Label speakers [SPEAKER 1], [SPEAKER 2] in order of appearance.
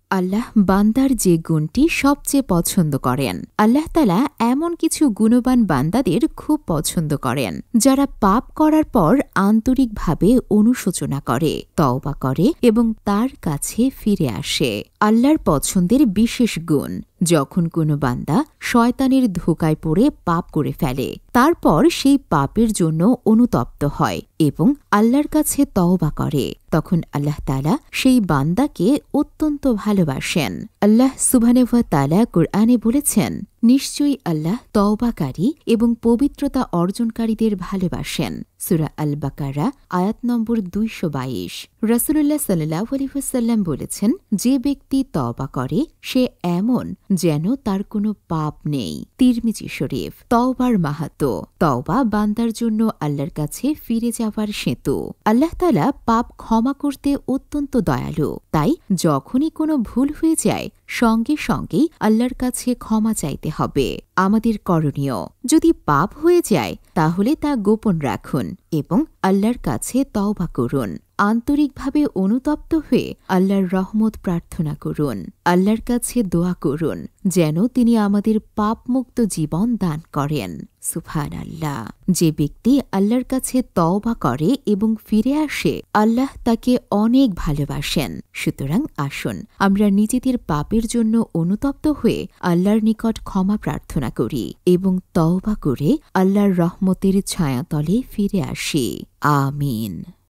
[SPEAKER 1] আল্লাহ বান্দার যে গুণটি সবচেয়ে পছন্দ করেন। আল্লাহ তাআলা এমন কিছু গুণবান বান্দাদের খুব পছন্দ করেন যারা পাপ করার পর আন্তরিকভাবে অনুশোচনা করে, তওবা করে এবং তার কাছে ফিরে আসে। আল্লাহর পছন্দের বিশেষ গুণ, যখন কোনো বান্দা শয়তানের ধোঁকায় পড়ে পাপ করে ফেলে, তারপর সেই পাপের জন্য অনুতপ্ত হয় এবং আল্লাহর কাছে তওবা করে, তখন আল্লাহ তাআলা সেই বান্দাকে অত্যন্ত ভালোবাসেন। আল্লাহ সুবহানাহু ওয়া তাআলা কুরআনে বলেছেন, নিশ্চয়ই আল্লাহ তওবাকারী এবং পবিত্রতা অর্জনকারীদের ভালোবাসেন। সূরা আল বাকারা আয়াত নম্বর 222। রাসূলুল্লাহ সাল্লাল্লাহু আলাইহি ওয়াসাল্লাম বলেছেন, যে ব্যক্তি তওবা করে সে এমন যেন তার কোনো পাপ নেই। তিরমিজি শরীফ। তওবার মাহাত্ম্য। তওবা বান্দার জন্য আল্লাহর কাছে ফিরে যাওয়ার সেতু। আল্লাহ তাআলা পাপ ক্ষমা করতে অত্যন্ত দয়ালু, তাই যখনই কোনো ভুল হয়ে যায় সঙ্গে সঙ্গেই আল্লাহর কাছে ক্ষমা চাইতে হবে। আমাদের করণীয়, যদি পাপ হয়ে যায় তাহলে তা গোপন রাখুন এবং আল্লাহর কাছে তওবা করুন। আন্তরিকভাবে অনুতপ্ত হয়ে আল্লাহর রহমত প্রার্থনা করুন। আল্লাহর কাছে দোয়া করুন যেন তিনি আমাদের পাপমুক্ত জীবন দান করেন। সুবহানাল্লাহ। যে ব্যক্তি আল্লাহর কাছে তওবা করে এবং ফিরে আসে, আল্লাহ তাকে অনেক ভালোবাসেন। সুতরাং আসুন আমরা নিজেদের পাপের জন্য অনুতপ্ত হয়ে আল্লাহর নিকট ক্ষমা প্রার্থনা করি এবং তওবা করে আল্লাহর রহমতের ছায়াতলে ফিরে আসি। আমিন।